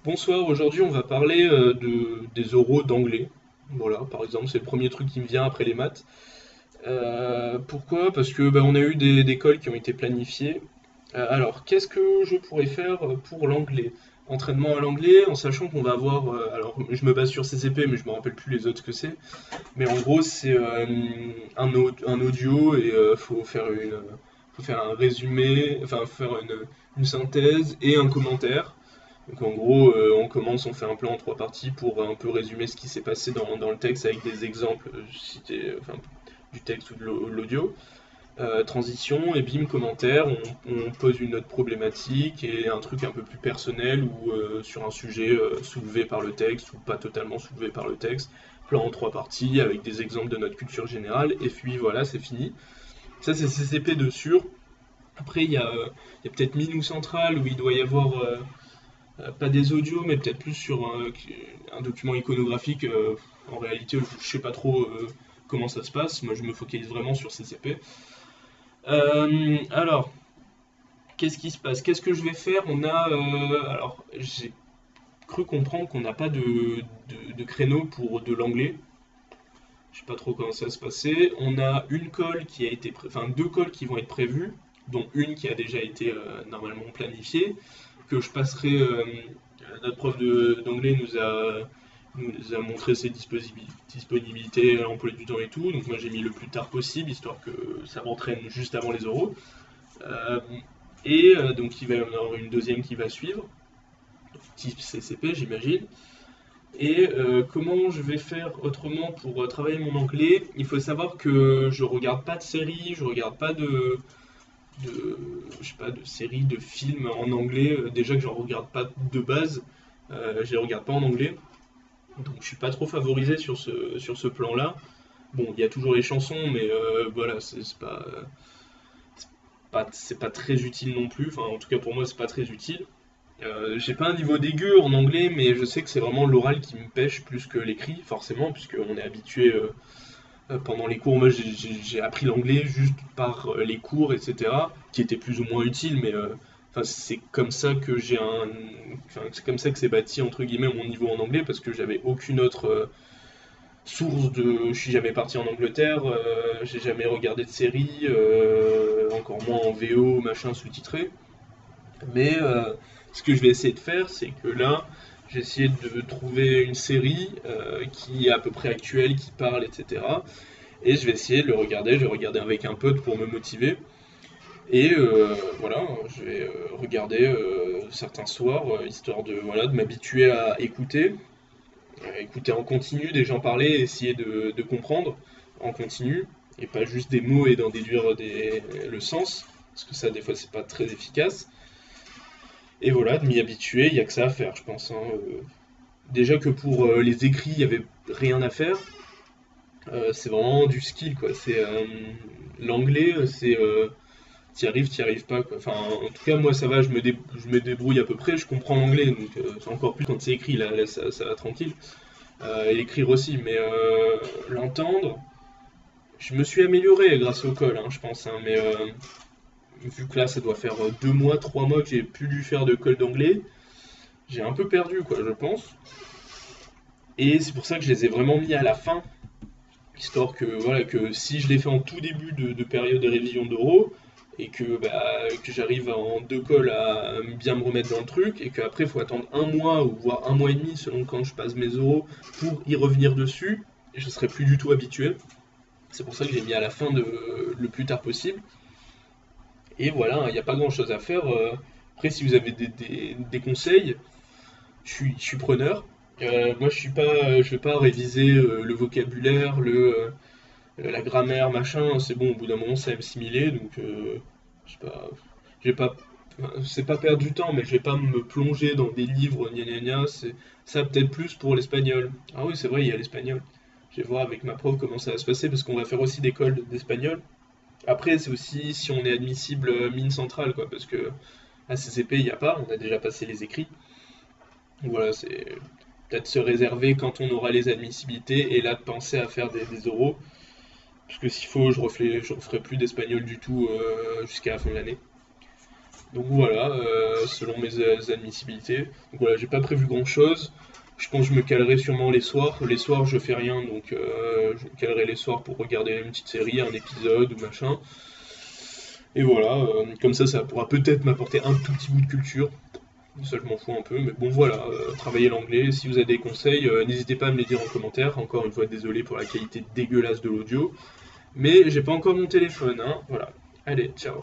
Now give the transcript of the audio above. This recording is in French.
Bonsoir, aujourd'hui on va parler des oraux d'anglais. Voilà, par exemple, c'est le premier truc qui me vient après les maths. Pourquoi? Parce que on a eu des cols qui ont été planifiés. Alors, qu'est-ce que je pourrais faire pour l'anglais? Entraînement à l'anglais, en sachant qu'on va avoir. Alors, je me base sur CCP, mais je me rappelle plus les autres que c'est. Mais en gros, c'est un audio et faut faire un résumé, enfin, faire une synthèse et un commentaire. Donc en gros, on commence, on fait un plan en trois parties pour un peu résumer ce qui s'est passé dans le texte avec des exemples cités, enfin, du texte ou de l'audio. Transition et bim, commentaire, on pose une autre problématique et un truc un peu plus personnel ou sur un sujet soulevé par le texte ou pas totalement soulevé par le texte. Plan en trois parties avec des exemples de notre culture générale et puis voilà, c'est fini. Ça c'est CCP de sûr. Après il y a peut-être Minou Central où il doit y avoir pas des audios, mais peut-être plus sur un document iconographique. En réalité, je sais pas trop comment ça se passe. Moi, je me focalise vraiment sur CCP. Alors, qu'est-ce qui se passe? Qu'est-ce que je vais faire? Alors, j'ai cru comprendre qu'on n'a pas de créneau pour de l'anglais. Je sais pas trop comment ça va se passer. On a une colle qui a été, enfin deux colles qui vont être prévues, dont une qui a déjà été normalement planifiée, que je passerai. Notre prof d'anglais nous a montré ses disponibilités, l'emploi du temps et tout. Donc moi j'ai mis le plus tard possible, histoire que ça m'entraîne juste avant les oraux. Euh, donc il va y en avoir une deuxième qui va suivre, type CCP j'imagine. Et comment je vais faire autrement pour travailler mon anglais? Il faut savoir que je regarde pas de séries, je regarde pas je sais pas, de séries, de films en anglais. Déjà que j'en regarde pas de base, je les regarde pas en anglais. Donc je suis pas trop favorisé sur ce plan-là. Bon, il y a toujours les chansons, mais voilà, c'est pas très utile non plus. Enfin, en tout cas pour moi, c'est pas très utile. J'ai pas un niveau d'aigu en anglais, mais je sais que c'est vraiment l'oral qui me pêche plus que l'écrit, forcément, puisqu'on est habitué pendant les cours. Moi, j'ai appris l'anglais juste par les cours, etc., qui étaient plus ou moins utiles, mais enfin, c'est comme ça que c'est comme ça que c'est bâti entre guillemets mon niveau en anglais, parce que j'avais aucune autre source de. Je suis jamais parti en Angleterre, j'ai jamais regardé de série, encore moins en VO, machin sous-titré. Mais ce que je vais essayer de faire, c'est que là, j'ai essayé de trouver une série qui est à peu près actuelle, qui parle, etc. Et je vais essayer de le regarder. Je vais regarder avec un pote pour me motiver. Et voilà, je vais regarder certains soirs, histoire de m'habituer à écouter en continu des gens parler, essayer de comprendre en continu, et pas juste des mots et d'en déduire le sens, parce que ça, des fois, c'est pas très efficace. Et voilà, de m'y habituer, il n'y a que ça à faire, je pense, hein. Déjà que pour les écrits, il n'y avait rien à faire. C'est vraiment du skill, quoi. L'anglais, t'y arrives pas, quoi. Enfin, en tout cas, moi, ça va, je me débrouille à peu près, je comprends l'anglais, donc c'est encore plus quand c'est écrit, là ça va tranquille. Et l'écrire aussi, mais l'entendre, je me suis amélioré grâce au call, hein, je pense, hein, mais vu que là, ça doit faire 2 mois, 3 mois que j'ai plus dû faire de call d'anglais, j'ai un peu perdu, quoi, je pense. Et c'est pour ça que je les ai vraiment mis à la fin, histoire que, voilà, que si je les fais en tout début de période de révision d'oraux, et que j'arrive en deux calls à bien me remettre dans le truc, et qu'après il faut attendre un mois ou voire un mois et demi selon quand je passe mes oraux pour y revenir dessus, et je serai plus du tout habitué. C'est pour ça que j'ai mis à la fin le plus tard possible. Et voilà, il n'y a pas grand chose à faire. Après, si vous avez des conseils, je suis preneur. Moi, je vais pas réviser le vocabulaire, la grammaire, machin. C'est bon, au bout d'un moment, ça va me simuler. Donc, je sais pas, je vais pas, c'est pas perdre du temps, mais je vais pas me plonger dans des livres, gna gna gna. C'est ça peut-être plus pour l'espagnol. Ah oui, c'est vrai, il y a l'espagnol. Je vais voir avec ma prof comment ça va se passer parce qu'on va faire aussi des cols d'espagnol. Après, c'est aussi si on est admissible mine centrale, quoi, parce que à CCP, il n'y a pas, on a déjà passé les écrits. Donc voilà, c'est peut-être se réserver quand on aura les admissibilités et là de penser à faire des oraux. Parce que s'il faut, je referai plus d'espagnol du tout jusqu'à la fin de l'année. Donc voilà, selon mes admissibilités. Donc voilà, j'ai pas prévu grand-chose. Je pense que je me calerai sûrement les soirs. Les soirs, je fais rien, donc je me calerai les soirs pour regarder une petite série, un épisode ou machin. Et voilà, comme ça pourra peut-être m'apporter un tout petit bout de culture. Ça, je m'en fous un peu, mais bon, voilà, travailler l'anglais. Si vous avez des conseils, n'hésitez pas à me les dire en commentaire. Encore une fois, désolé pour la qualité dégueulasse de l'audio, mais j'ai pas encore mon téléphone, hein. Voilà. Allez, ciao.